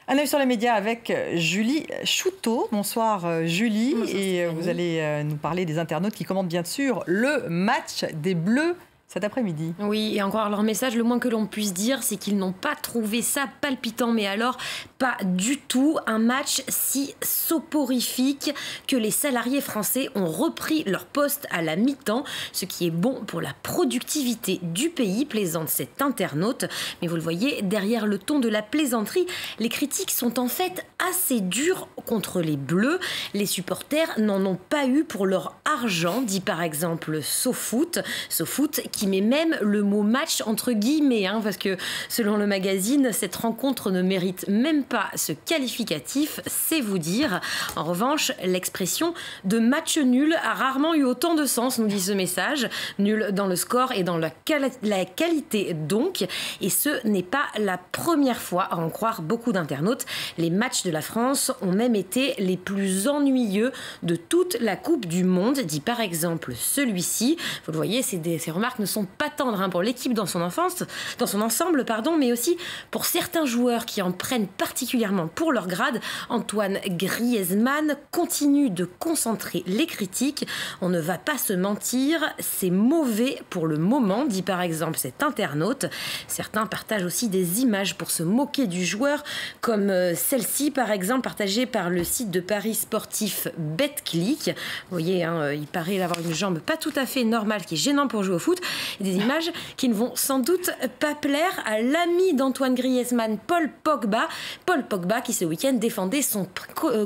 Un œil sur les médias avec Julie Chouteau. Bonsoir Julie. Bonsoir, et vous allez nous parler des internautes qui commentent bien sûr le match des Bleus cet après-midi. Oui, et encore leur message, le moins que l'on puisse dire, c'est qu'ils n'ont pas trouvé ça palpitant, mais alors pas du tout. Un match si soporifique que les salariés français ont repris leur poste à la mi-temps, ce qui est bon pour la productivité du pays, plaisante cet internaute. Mais vous le voyez, derrière le ton de la plaisanterie, les critiques sont en fait assez dures contre les Bleus. Les supporters n'en ont pas eu pour leur argent, dit par exemple SoFoot qui met même le mot match entre guillemets, parce que selon le magazine, cette rencontre ne mérite même pas ce qualificatif, c'est vous dire. En revanche, l'expression de match nul a rarement eu autant de sens, nous dit ce message. Nul dans le score et dans la qualité donc. Et ce n'est pas la première fois, à en croire beaucoup d'internautes. Les matchs de la France ont même été les plus ennuyeux de toute la Coupe du Monde, dit par exemple celui-ci. Vous le voyez, ces remarques ne sont pas tendres pour l'équipe dans son ensemble, mais aussi pour certains joueurs qui en prennent particulièrement pour leur grade. Antoine Griezmann continue de concentrer les critiques. On ne va pas se mentir, c'est mauvais pour le moment, dit par exemple cet internaute. Certains partagent aussi des images pour se moquer du joueur, comme celle-ci par exemple, partagée par le site de paris sportif BetClick. Vous voyez, il paraît avoir une jambe pas tout à fait normale, qui est gênant pour jouer au foot. Des images qui ne vont sans doute pas plaire à l'ami d'Antoine Griezmann, Paul Pogba. Paul Pogba qui ce week-end défendait son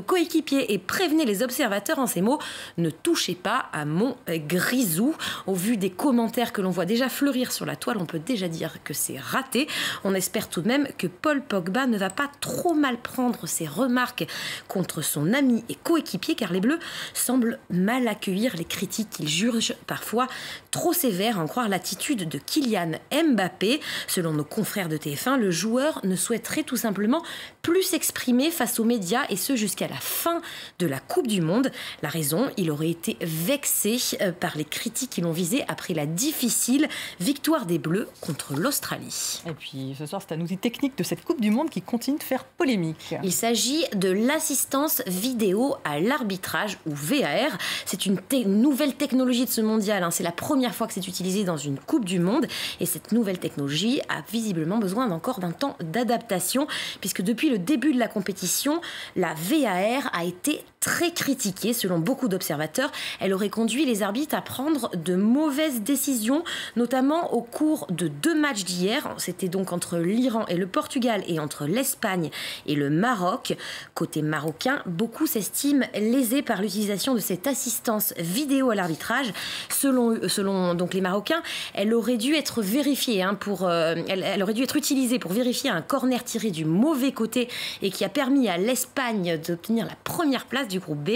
coéquipier et prévenait les observateurs en ces mots: ne touchez pas à mon grisou. Au vu des commentaires que l'on voit déjà fleurir sur la toile, on peut déjà dire que c'est raté. On espère tout de même que Paul Pogba ne va pas trop mal prendre ses remarques contre son ami et coéquipier, car les Bleus semblent mal accueillir les critiques qu'ils jugent parfois trop sévères, en croire l'attitude de Kylian Mbappé. Selon nos confrères de TF1, le joueur ne souhaiterait tout simplement plus s'exprimer face aux médias, et ce jusqu'à la fin de la Coupe du Monde. La raison, il aurait été vexé par les critiques qui l'ont visé après la difficile victoire des Bleus contre l'Australie. Et puis ce soir, c'est un outil technique de cette Coupe du Monde qui continue de faire polémique. Il s'agit de l'assistance vidéo à l'arbitrage, ou VAR. C'est une nouvelle technologie de ce mondial. C'est la première fois que c'est utilisé dans une Coupe du Monde, et cette nouvelle technologie a visiblement besoin d'encore d'un temps d'adaptation, puisque depuis le début de la compétition, la VAR a été très critiquée selon beaucoup d'observateurs. Elle aurait conduit les arbitres à prendre de mauvaises décisions, notamment au cours de 2 matchs d'hier. C'était donc entre l'Iran et le Portugal, et entre l'Espagne et le Maroc. Côté marocain, beaucoup s'estiment lésés par l'utilisation de cette assistance vidéo à l'arbitrage. Selon donc les Marocains, elle aurait dû être vérifiée elle aurait dû être utilisée pour vérifier un corner tiré du mauvais côté et qui a permis à l'Espagne d'obtenir la première place du groupe B.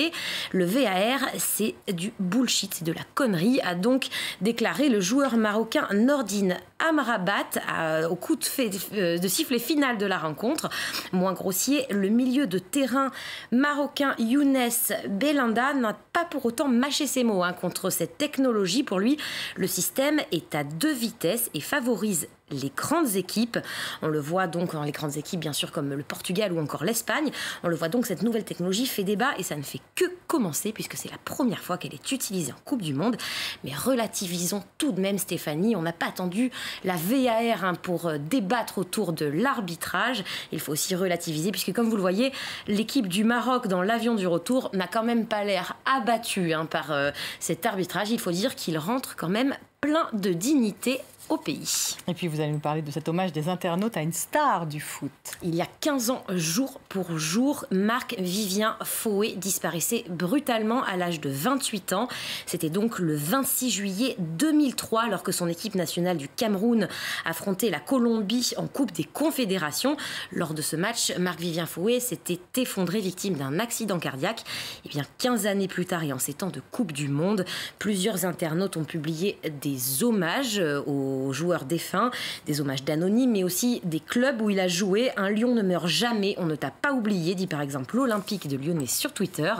Le VAR, c'est du bullshit, c'est de la connerie, a donc déclaré le joueur marocain Nordine Amrabat au coup de sifflet final de la rencontre. Moins grossier, le milieu de terrain marocain Younes Belhanda n'a pas pour autant mâché ses mots contre cette technologie. Pour lui, le système est à 2 vitesses et favorise les grandes équipes. On le voit donc dans les grandes équipes, bien sûr, comme le Portugal ou encore l'Espagne. On le voit donc, cette nouvelle technologie fait débat, et ça ne fait que commencer, puisque c'est la première fois qu'elle est utilisée en Coupe du Monde. Mais relativisons tout de même, Stéphanie. On n'a pas attendu la VAR pour débattre autour de l'arbitrage. Il faut aussi relativiser, puisque comme vous le voyez, l'équipe du Maroc dans l'avion du retour n'a quand même pas l'air abattue par cet arbitrage. Il faut dire qu'il rentre quand même plein de dignité au pays. Et puis vous allez nous parler de cet hommage des internautes à une star du foot. Il y a 15 ans, jour pour jour, Marc-Vivien Foé disparaissait brutalement à l'âge de 28 ans. C'était donc le 26 juillet 2003, alors que son équipe nationale du Cameroun affrontait la Colombie en Coupe des Confédérations. Lors de ce match, Marc-Vivien Foé s'était effondré, victime d'un accident cardiaque. Et bien 15 années plus tard, et en ces temps de Coupe du Monde, plusieurs internautes ont publié des hommages aux aux joueurs défunts, des hommages d'anonymes, mais aussi des clubs où il a joué. Un lion ne meurt jamais, on ne t'a pas oublié, dit par exemple l'Olympique de Lyonnais sur Twitter.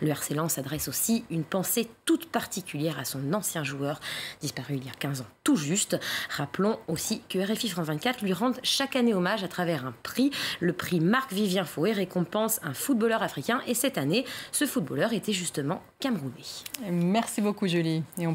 Le RC Lens adresse aussi une pensée toute particulière à son ancien joueur, disparu il y a 15 ans tout juste. Rappelons aussi que RFI France 24 lui rend chaque année hommage à travers un prix. Le prix Marc-Vivien Foé récompense un footballeur africain et cette année, ce footballeur était justement camerounais. Merci beaucoup Julie. Et on